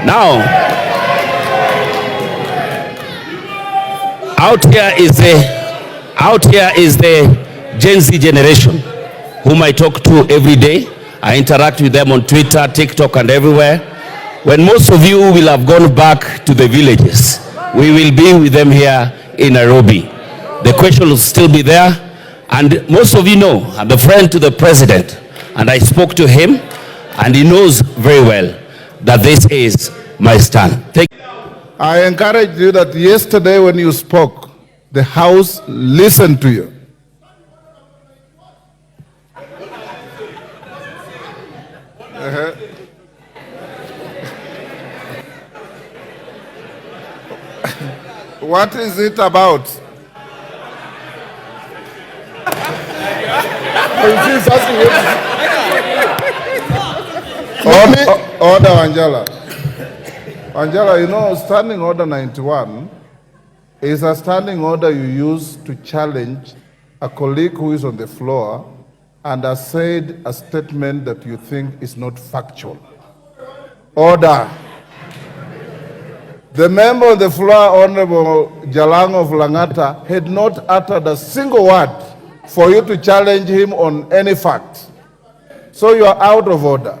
Now, out here is the Gen Z generation whom I talk to every day. I interact with them on Twitter, TikTok, and everywhere. When most of you will have gone back to the villages, we will be with them here in Nairobi. The question will still be there. And most of you know, I'm the friend to the president, and I spoke to him, and he knows very well that this is my stand. I encourage you that yesterday when you spoke, the House listened to you. What is it about? Order, Angela. Angela, you know, Standing Order 91 is a standing order you use to challenge a colleague who is on the floor and has said a statement that you think is not factual. Order. The member on the floor, Honorable Jalang'o of Lang'ata, had not uttered a single word for you to challenge him on any fact. So you are out of order.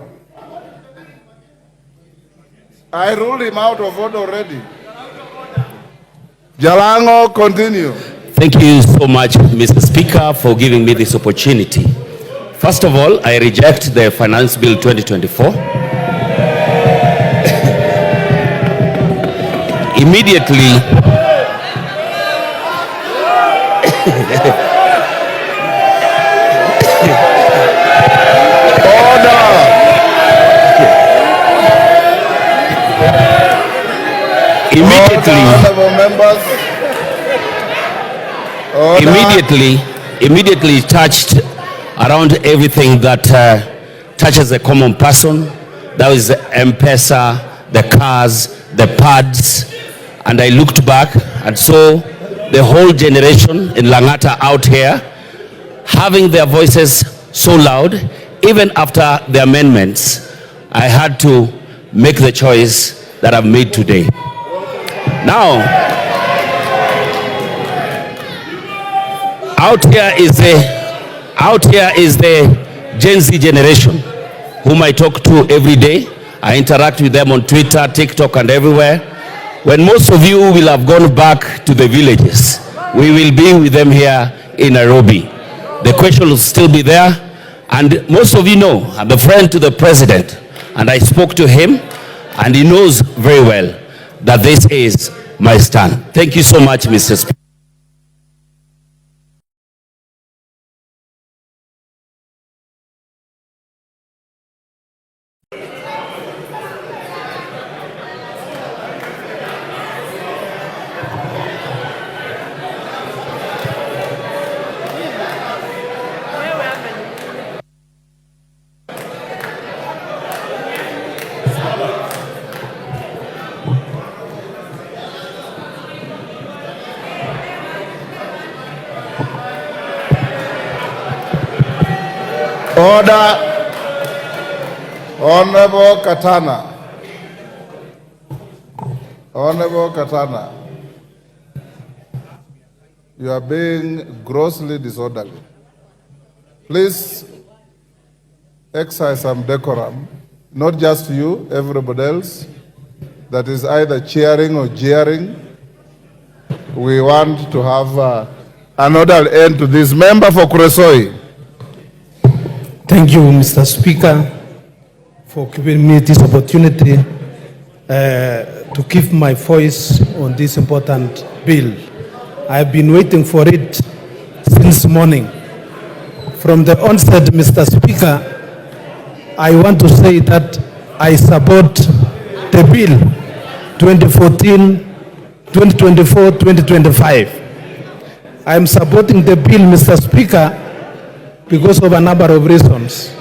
I ruled him out of order already. Jalang'o, continue. Thank you so much, Mr. Speaker, for giving me this opportunity. First of all, I reject the Finance Bill 2024. Immediately, immediately touched around everything that touches a common person. That is the Mpesa, the cars, the pads. And I looked back and saw the whole generation in Lang'ata out here having their voices so loud. Even after the amendments, I had to make the choice that I've made today. Now, out here is the Gen Z generation whom I talk to every day. I interact with them on Twitter, TikTok, and everywhere. When most of you will have gone back to the villages, we will be with them here in Nairobi. The question will still be there. And most of you know, I'm the friend to the president, and I spoke to him, and he knows very well that this is my stand. Thank you so much, Mr. Speaker. Order. Honorable Katana. Honorable Katana, you are being grossly disorderly. Please exercise some decorum, not just you, everybody else that is either cheering or jeering. We want to have an orderly end to this. Member for Kuresoi. Thank you, Mr. Speaker, for giving me this opportunity to give my voice on this important bill. I've been waiting for it since morning. From the onset, Mr. Speaker, I want to say that I support the bill 2024-2025. I am supporting the bill, Mr. Speaker, because of a number of reasons.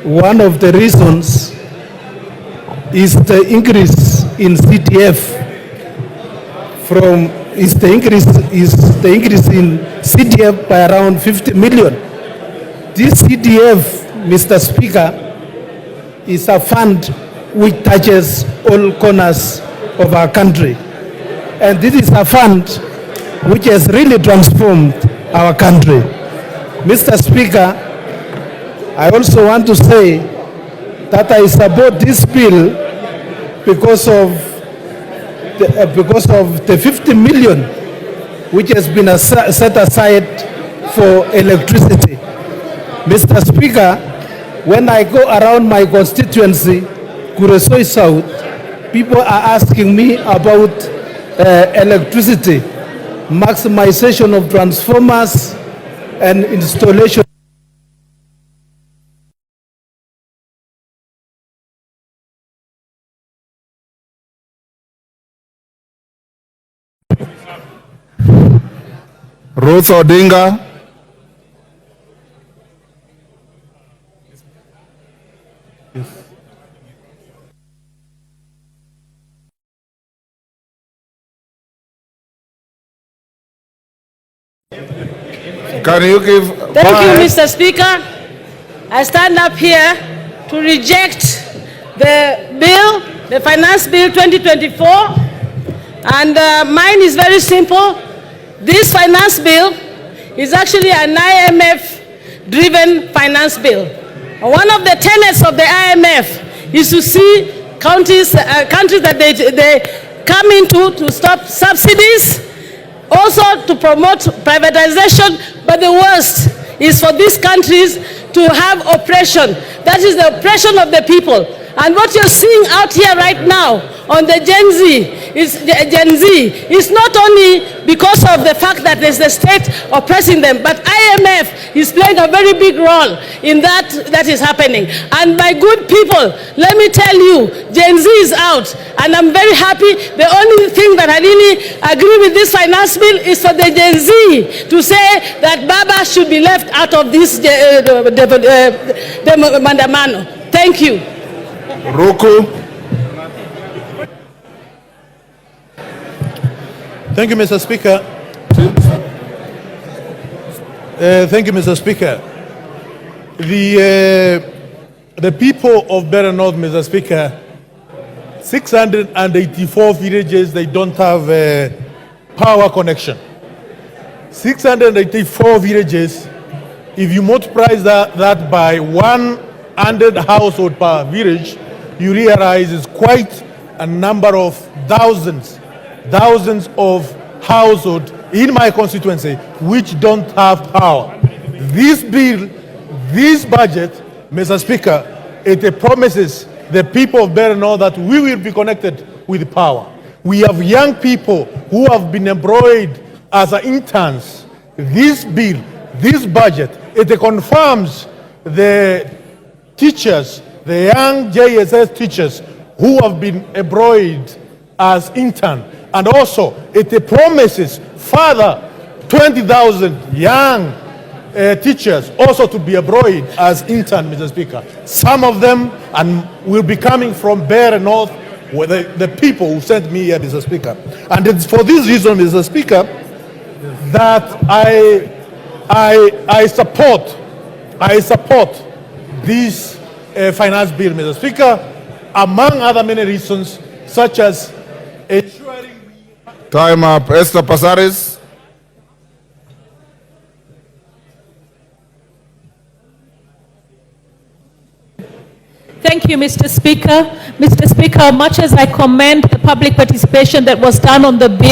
One of the reasons is the increase in CTF is the increase in CTF by around 50 million. This CTF, Mr. Speaker, is a fund which touches all corners of our country. And this is a fund which has really transformed our country. Mr. Speaker, I also want to say that I support this bill because of the 50 million which has been set aside for electricity. Mr. Speaker, when I go around my constituency, Kuresoi South, people are asking me about electricity, maximization of transformers and installation. Ruth Odinga. Can you give... Thank you, Mr. Speaker. I stand up here to reject the bill, the Finance Bill 2024. And mine is very simple. This finance bill is actually an IMF-driven finance bill. One of the tenets of the IMF is to see countries that they come into to stop subsidies, also to promote privatization, but the worst is for these countries to have oppression. That is the oppression of the people. And what you're seeing out here right now on the Gen Z is not only because of the fact that there's the state oppressing them, but IMF is playing a very big role in that is happening. And my good people, let me tell you, Gen Z is out, and I'm very happy. The only thing that I really agree with this finance bill is for the Gen Z to say that Baba should be left out of this mandamano. Thank you. Ruku. Thank you, Mr. Speaker. Thank you, Mr. Speaker. The people of Better North, Mr. Speaker, 684 villages, they don't have a power connection. 684 villages, if you multiply that by 100 households per village, you realize it's quite a number of thousands of households in my constituency which don't have power. This bill, this budget, Mr. Speaker, it promises the people of Better North that we will be connected with power. We have young people who have been employed as interns. This bill, this budget, it confirms the teachers, the young JSS teachers who have been employed as interns. And also, it promises further 20,000 young teachers also to be employed as interns, Mr. Speaker. Some of them will be coming from Better North, where the people who sent me here, Mr. Speaker. And it's for this reason, Mr. Speaker, that I support this finance bill, Mr. Speaker, among other many reasons, such as ensuring... Time up. Esther Pasaris. Thank you, Mr. Speaker. Mr. Speaker, much as I commend the public participation that was done on the bill,